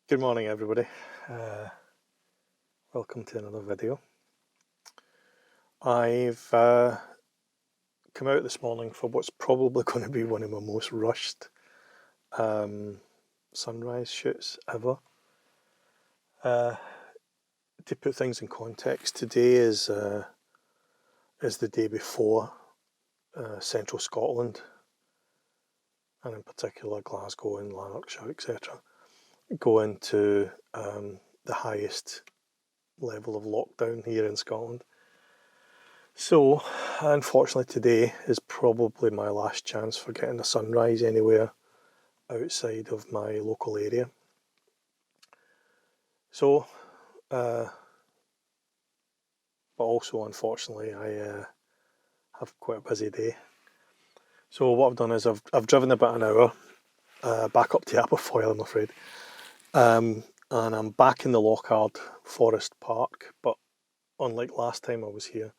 Good morning, everybody. Welcome to another video. I've come out this morning for what's probably going to be one of my most rushed sunrise shoots ever. To put things in context, today is the day before central Scotland, and in particular Glasgow and Lanarkshire, etc., go into the highest level of lockdown here in Scotland. So, unfortunately, today is probably my last chance for getting a sunrise anywhere outside of my local area. So, but also, unfortunately, I have quite a busy day. So what I've done is I've driven about an hour back up to Aberfoyle, I'm afraid, and I'm back in the Loch Ard Forest Park. But unlike last time I was here,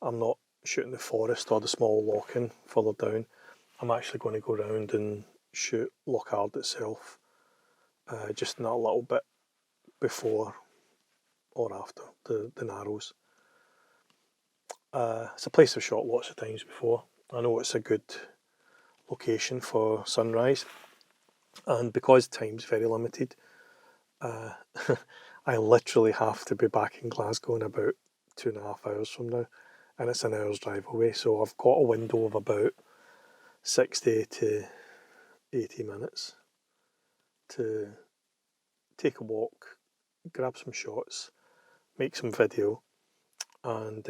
I'm not shooting the forest or the small loch-in further down. I'm actually going to go around and shoot Loch Ard itself, just not a little bit before or after the Narrows. It's a place I've shot lots of times before. I know it's a good location for sunrise, and because time's very limited, I literally have to be back in Glasgow in about 2.5 hours from now, and it's an hour's drive away, so I've got a window of about 60 to 80 minutes to take a walk, grab some shots, make some video, and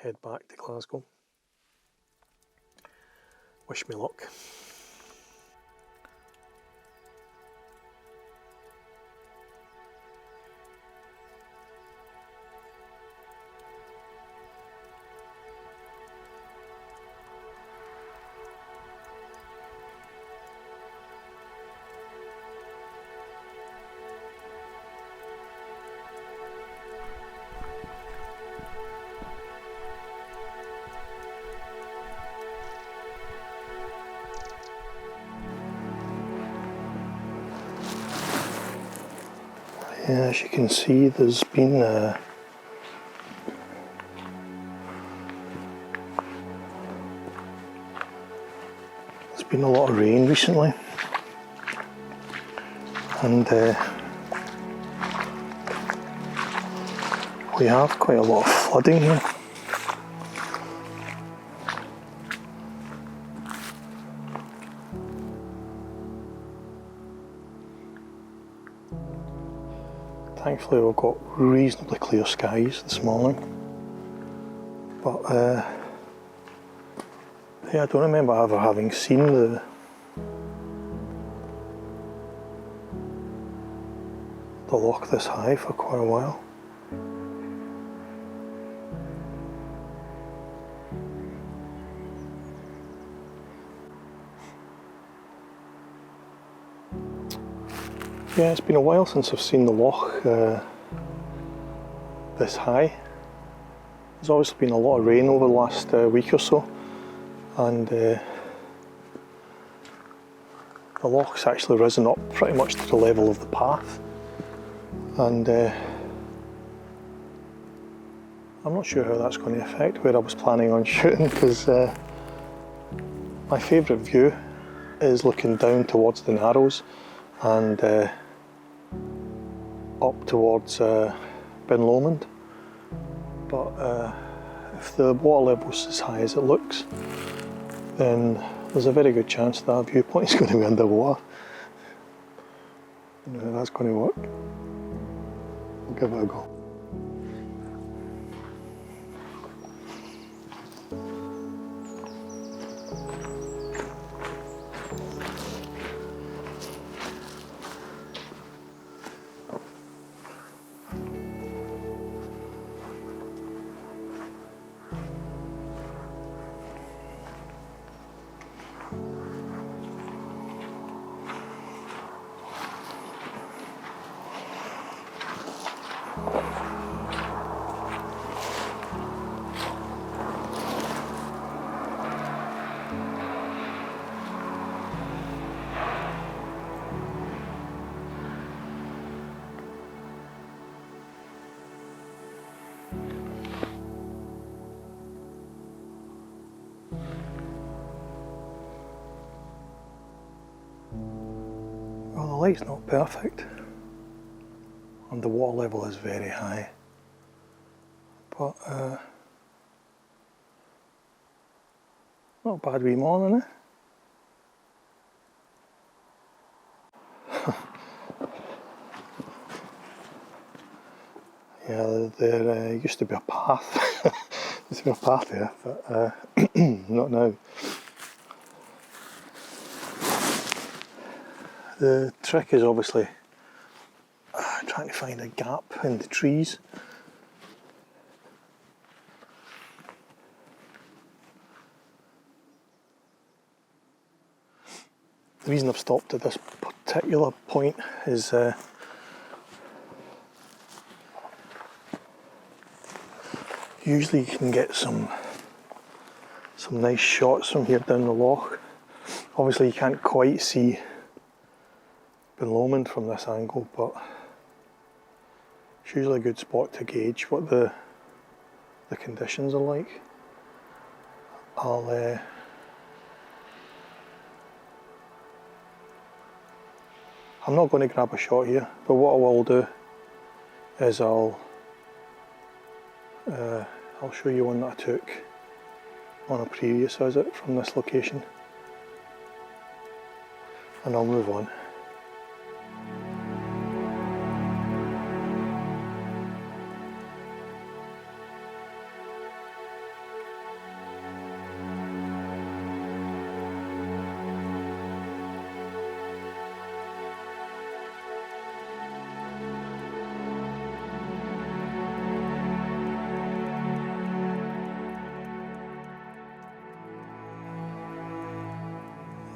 head back to Glasgow. Wish me luck. Yeah, as you can see, there's been a lot of rain recently, and we have quite a lot of flooding here. Thankfully we've got reasonably clear skies this morning, but yeah, I don't remember ever having seen the loch this high for quite a while. Yeah, it's been a while since I've seen the loch this high. There's obviously been a lot of rain over the last week or so, and the loch's actually risen up pretty much to the level of the path, and I'm not sure how that's going to affect where I was planning on shooting, because my favourite view is looking down towards the Narrows and up towards Ben Lomond, but if the water level's as high as it looks, then there's a very good chance that viewpoint is going to be underwater. I don't know how that's going to work. We'll give it a go. Well, the light's not perfect and the water level is very high, but not a bad wee morning, eh? Yeah, there used to be a path. Used to be a path there, but not now. The trick is obviously trying to find a gap in the trees. The reason I've stopped at this particular point is usually you can get some nice shots from here down the loch. Obviously you can't quite see Ben Lomond from this angle, but it's usually a good spot to gauge what the conditions are like. I'm not going to grab a shot here, but what I will do is I'll show you one that I took on a previous visit from this location, and I'll move on.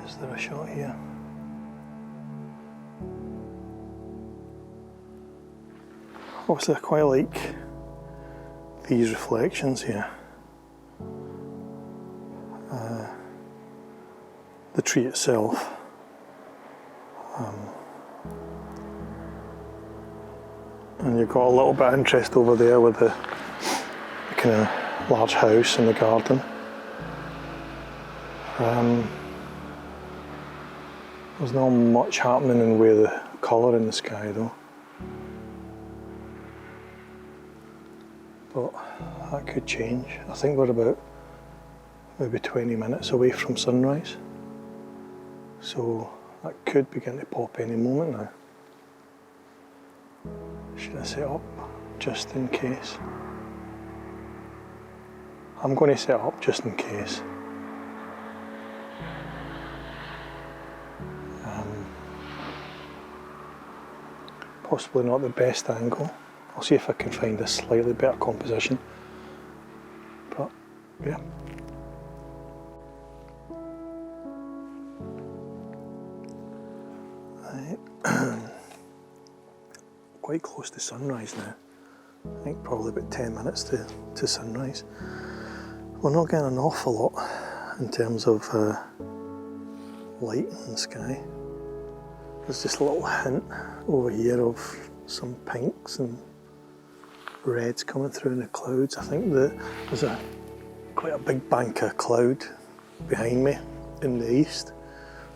Is there a shot here? Obviously I quite like these reflections here. The tree itself, and you've got a little bit of interest over there with the kind of large house and the garden. There's not much happening in the way of the colour in the sky though. But that could change. I think we're about maybe 20 minutes away from sunrise. So that could begin to pop any moment now. Should I set up just in case? I'm going to set up just in case. Possibly not the best angle. I'll see if I can find a slightly better composition. But yeah. Quite close to sunrise now. I think probably about 10 minutes to sunrise. We're not getting an awful lot in terms of light in the sky. There's just a little hint over here of some pinks and reds coming through in the clouds. I think that there's quite a big bank of cloud behind me in the east,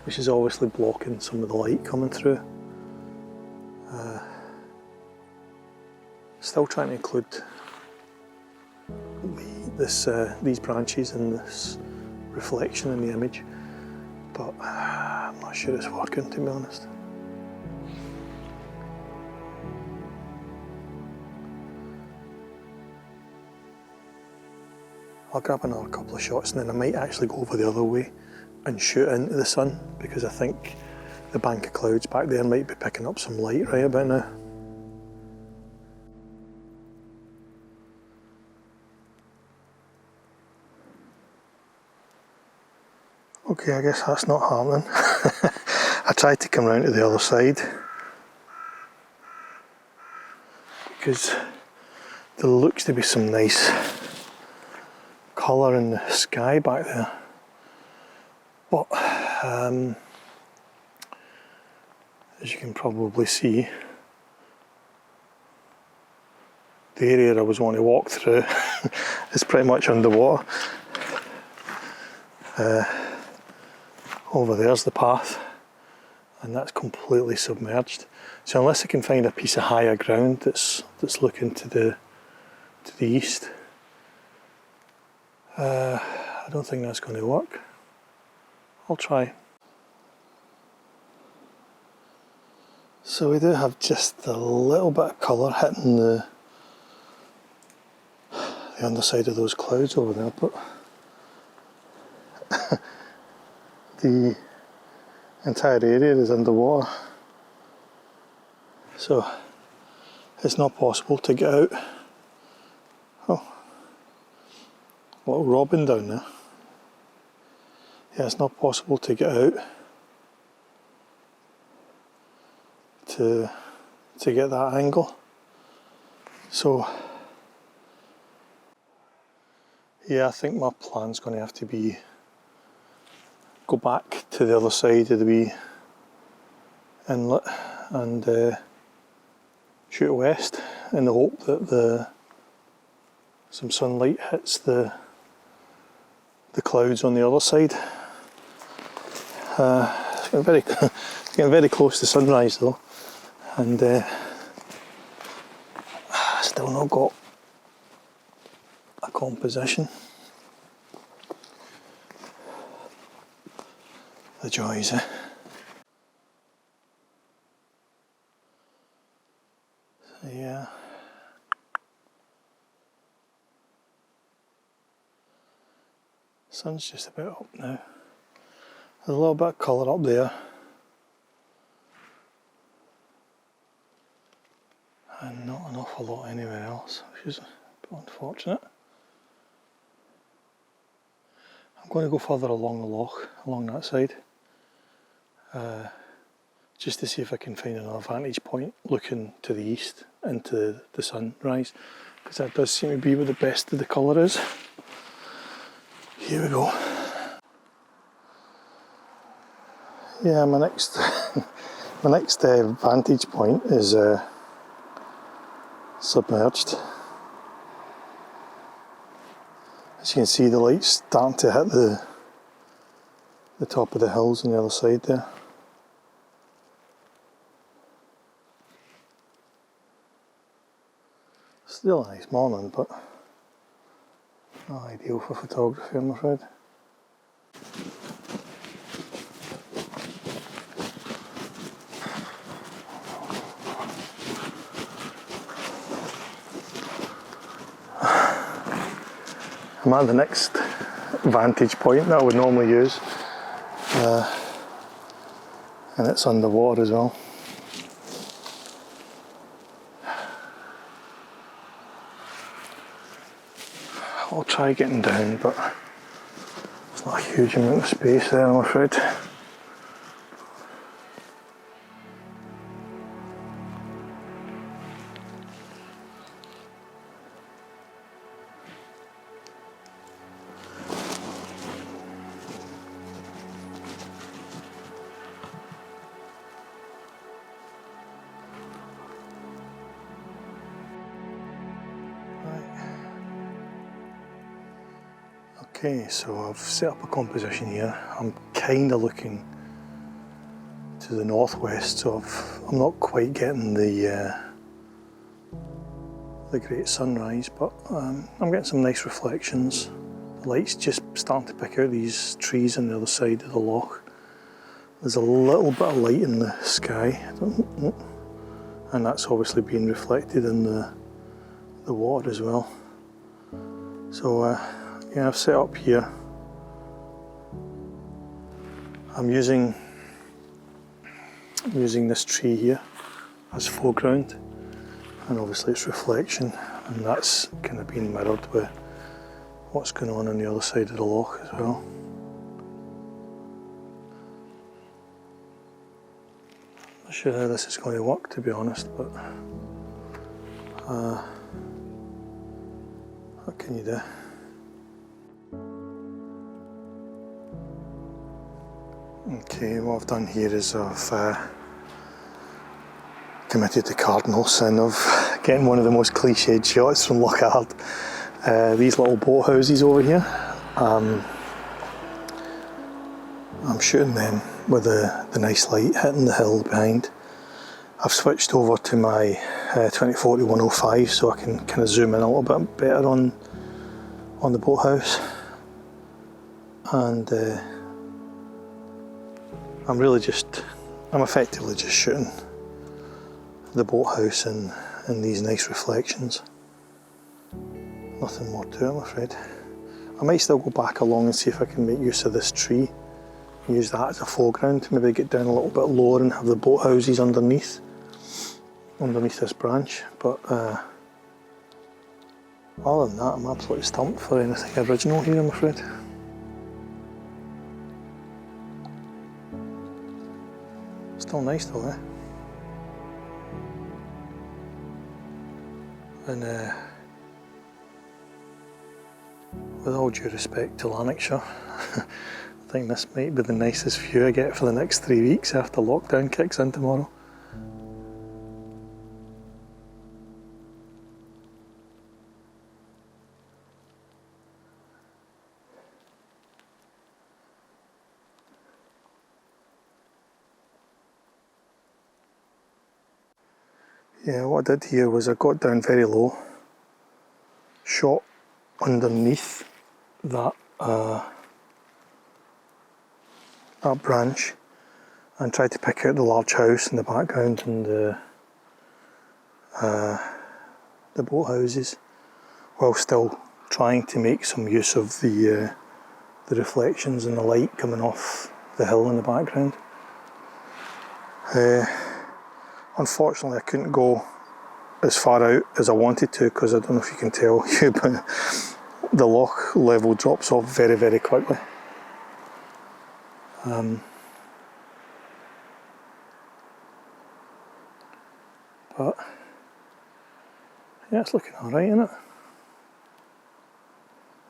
which is obviously blocking some of the light coming through. Still trying to include these branches and this reflection in the image, but I'm not sure it's working, to be honest. I'll grab another couple of shots and then I might actually go over the other way and shoot into the sun, because I think the bank of clouds back there might be picking up some light right about now. Okay, I guess that's not happening. I tried to come round to the other side because there looks to be some nice colour in the sky back there, but as you can probably see, the area I was wanting to walk through is pretty much underwater. Over there's the path, and that's completely submerged. So unless I can find a piece of higher ground that's looking to the east, I don't think that's going to work. I'll try. So we do have just a little bit of colour hitting the underside of those clouds over there, but the entire area is underwater, so it's not possible to get out. Oh, little robin down there. Yeah, it's not possible to get out to get that angle. So yeah, I think my plan's going to have to be go back to the other side of the wee inlet and shoot west in the hope that some sunlight hits the clouds on the other side. It's getting very close to sunrise though, and still not got a composition. The joys, eh? So yeah. Sun's just about up now. There's a little bit of colour up there. And not an awful lot anywhere else, which is a bit unfortunate. I'm going to go further along the loch, along that side, just to see if I can find another vantage point looking to the east into the sunrise, because that does seem to be where the best of the colour is. Here we go. Yeah, my next vantage point is submerged. As you can see, the light's starting to hit the top of the hills on the other side there. Still a nice morning, but not ideal for photography, I'm afraid. I'm at the next vantage point that I would normally use, and it's underwater as well. I'll try getting down, but there's not a huge amount of space there, I'm afraid. Okay, so I've set up a composition here. I'm kind of looking to the northwest, so I'm not quite getting the great sunrise, but I'm getting some nice reflections. The light's just starting to pick out these trees on the other side of the loch. There's a little bit of light in the sky, and that's obviously being reflected in the water as well. So yeah, I've set up here. I'm using this tree here as foreground, and obviously its reflection, and that's kind of being mirrored with what's going on the other side of the loch as well. Not sure how this is going to work, to be honest, but what can you do? Okay, what I've done here is I've committed the cardinal sin of getting one of the most cliched shots from Loch Ard. These little boat houses over here. I'm shooting them with the nice light hitting the hill behind. I've switched over to my 2040-105 so I can kind of zoom in a little bit better on the boathouse, and I'm effectively just shooting the boathouse in these nice reflections. Nothing more to it, I'm afraid. I might still go back along and see if I can make use of this tree, use that as a foreground, maybe get down a little bit lower and have the boathouses underneath this branch, but other than that I'm absolutely stumped for anything original here, I'm afraid. Still nice though, eh? And with all due respect to Lanarkshire, I think this might be the nicest view I get for the next 3 weeks after lockdown kicks in tomorrow. Yeah, what I did here was I got down very low, shot underneath that branch, and tried to pick out the large house in the background and the boathouses, while still trying to make some use of the reflections and the light coming off the hill in the background. Unfortunately, I couldn't go as far out as I wanted to because I don't know if you can tell, but the loch level drops off very, very quickly. But yeah, it's looking alright, isn't it?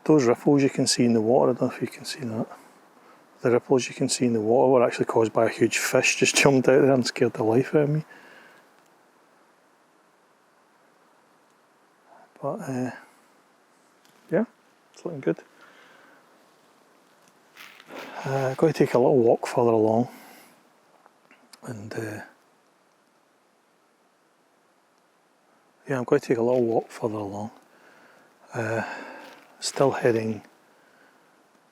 Those ripples you can see in the water, I don't know if you can see that. The ripples you can see in the water were actually caused by a huge fish just jumped out there and scared the life out of me. But yeah, it's looking good. I've got to take a little walk further along, and yeah, I'm going to take a little walk further along. Still heading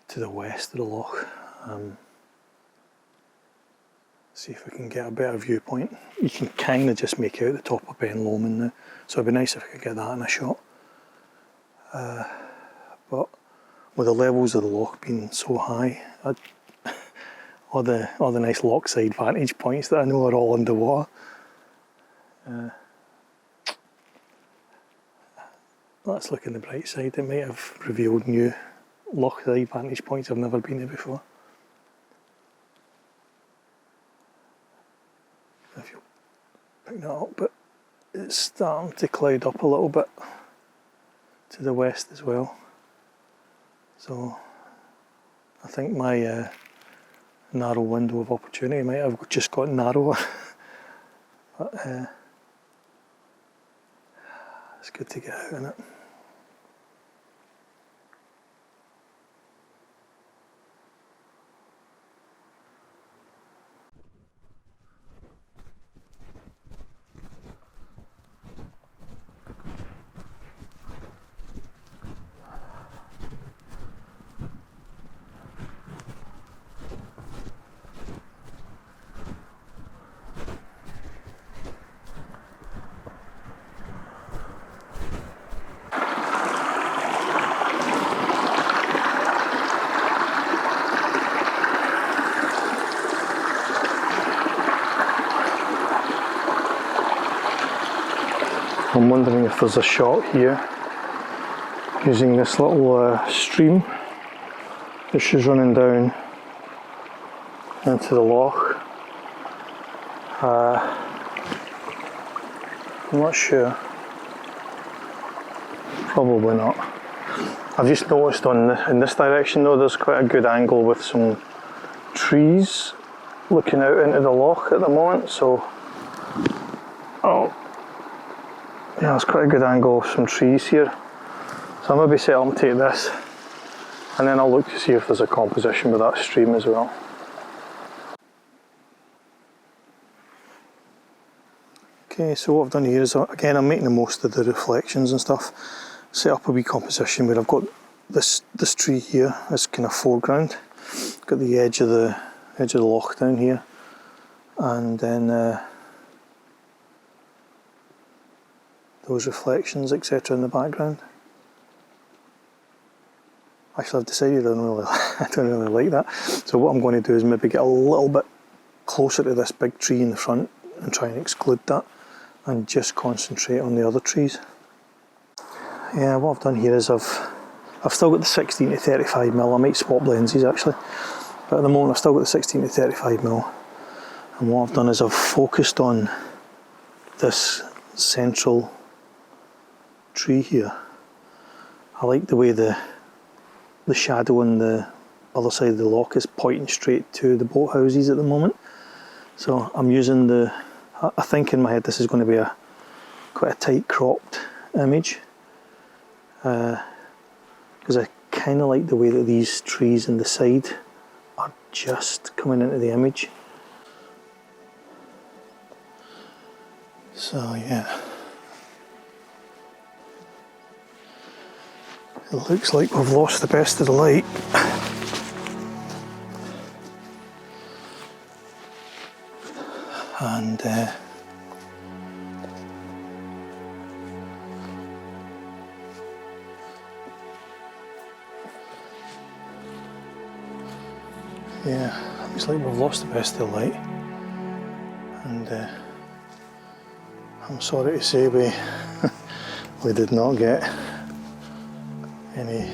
to the west of the loch. See if we can get a better viewpoint. You can kind of just make out the top of Ben Lomond now, so it'd be nice if I could get that in a shot. But with the levels of the loch being so high, all the nice lochside vantage points that I know are all underwater. Let's look on the bright side. It might have revealed new lochside vantage points I've never been to before. If you pick that up, but it's starting to cloud up a little bit to the west as well. So I think my narrow window of opportunity might have just got narrower. But it's good to get out in it. I'm wondering if there's a shot here using this little stream that's just running down into the loch. I'm not sure. Probably not. I've just noticed in this direction though, there's quite a good angle with some trees looking out into the loch at the moment, so yeah, it's quite a good angle of some trees here. So I'll maybe set up and take this, and then I'll look to see if there's a composition with that stream as well. Okay, so what I've done here is, again, I'm making the most of the reflections and stuff. Set up a wee composition where I've got this tree here as kind of foreground. Got the edge of the loch down here, and then those reflections, etc., in the background. Actually, I've decided I don't really like that. So what I'm going to do is maybe get a little bit closer to this big tree in the front and try and exclude that, and just concentrate on the other trees. Yeah, what I've done here is I've still got the 16 to 35mm. I might swap lenses actually, but at the moment I've still got the 16 to 35mm. And what I've done is I've focused on this central tree here. I like the way the shadow on the other side of the loch is pointing straight to the boathouses at the moment. So I'm using I think in my head this is going to be quite a tight cropped image, because I kind of like the way that these trees in the side are just coming into the image. So yeah, it looks like we've lost the best of the light. And yeah, looks like we've lost the best of the light. And I'm sorry to say we did not get any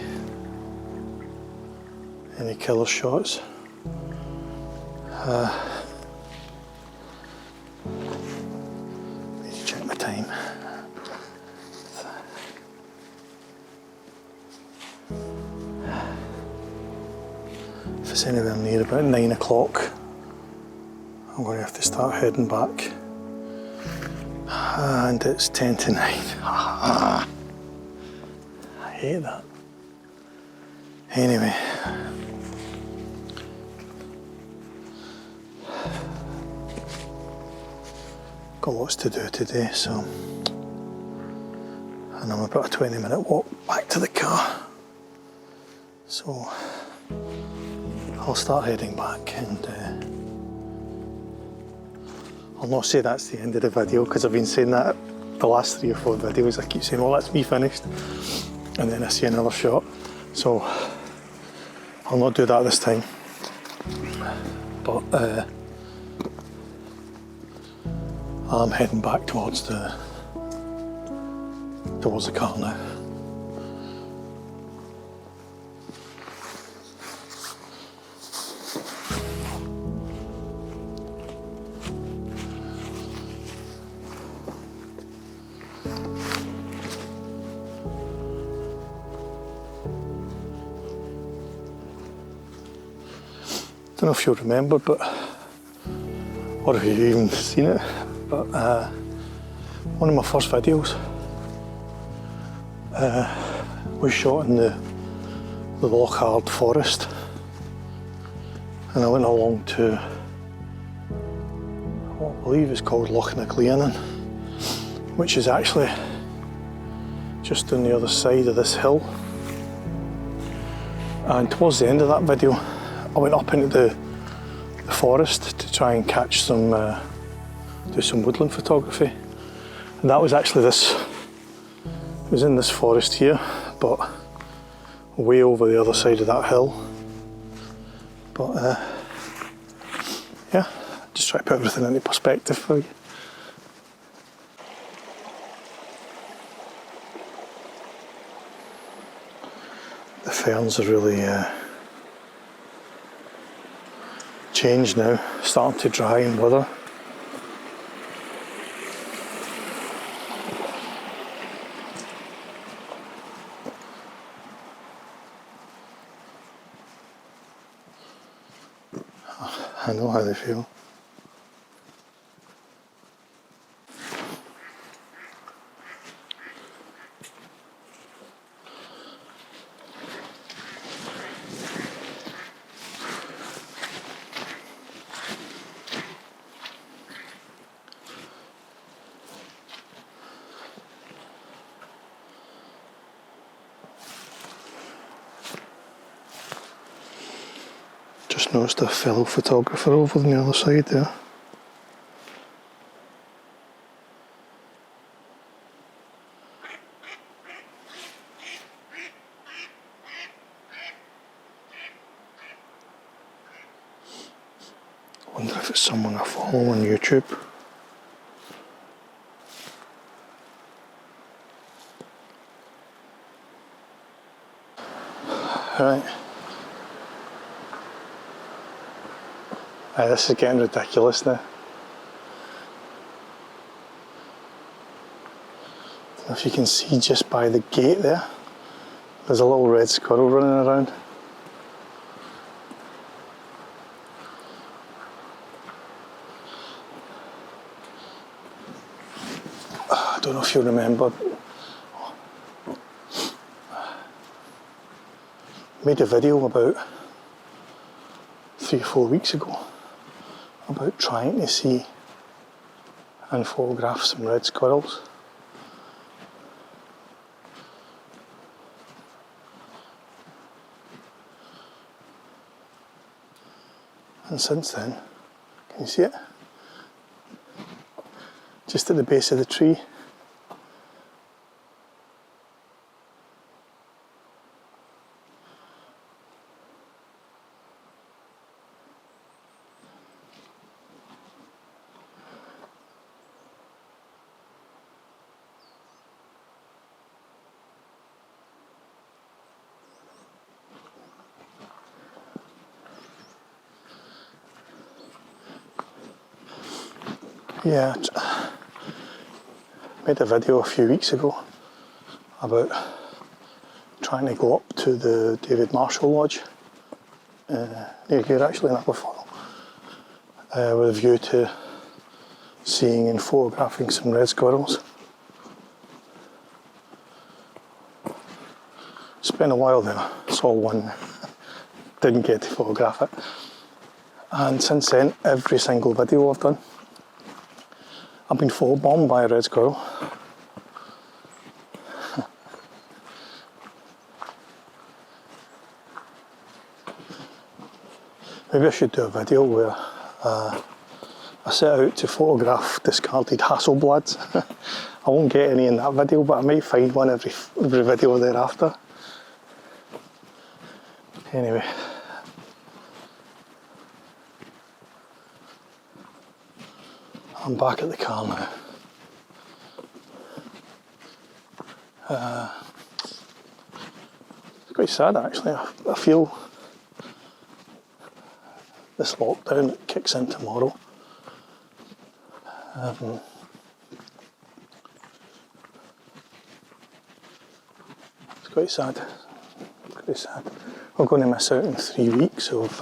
killer shots. Need to check my time. If it's anywhere near about 9 o'clock, I'm going to have to start heading back. And it's 10 to 9. I hate that. Anyway. Got lots to do today, so. And I'm about a 20-minute walk back to the car. So I'll start heading back, and I'll not say that's the end of the video, because I've been saying that the last 3 or 4 videos. I keep saying, well, that's me finished, and then I see another shot. So I'll not do that this time. But I'm heading back towards the car now. Don't know if you'll remember, but or if you've even seen it, but one of my first videos was shot in the Loch Ard forest, and I went along to what I believe is called Loch Ard, which is actually just on the other side of this hill. And towards the end of that video, I went up into the forest to try and catch some, do some woodland photography. And that was actually it was in this forest here, but way over the other side of that hill. But yeah, just try to put everything into perspective for you. The ferns are really changed now, starting to dry and wither. I know how they feel. just noticed a fellow photographer over on the other side there. I wonder if it's someone I follow on YouTube. Right. This is getting ridiculous now. I don't know if you can see just by the gate there, there's a little red squirrel running around. I don't know if you remember, made a video about 3 or 4 weeks ago about trying to see and photograph some red squirrels. And since then, can you see it? Just at the base of the tree. Yeah, made a video a few weeks ago about trying to go up to the David Marshall Lodge near here, actually in Aberfoyle, with a view to seeing and photographing some red squirrels. Spent a while there, saw one, didn't get to photograph it, and since then every single video I've done, I've been photobombed by a red squirrel. Maybe I should do a video where I set out to photograph discarded Hasselblads. I won't get any in that video, but I might find one every video thereafter. Anyway. I'm back at the car now. It's quite sad actually. I feel this lockdown that kicks in tomorrow. It's quite sad. Quite sad. We're going to miss out on 3 weeks of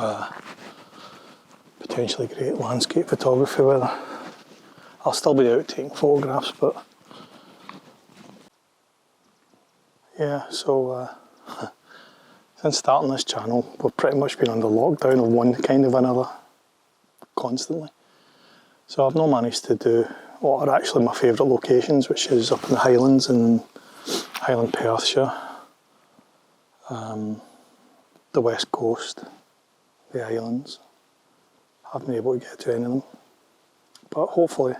potentially great landscape photography weather. I'll still be out taking photographs, but yeah, so since starting this channel, we've pretty much been under lockdown of one kind of another, constantly. So I've not managed to do what are actually my favourite locations, which is up in the Highlands in Highland Perthshire, the West Coast, the Islands. I haven't been able to get to any of them, but hopefully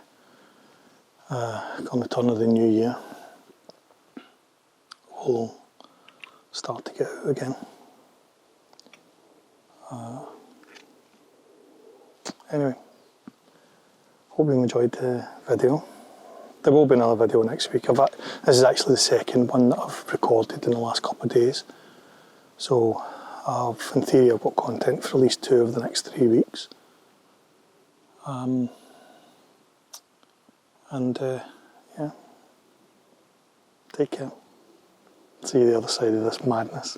come the turn of the new year, we'll start to get out again. Anyway, hope you enjoyed the video. There will be another video next week. This is actually the second one that I've recorded in the last couple of days. So in theory I've got content for at least 2 of the next 3 weeks. Yeah, take care. See you the other side of this madness.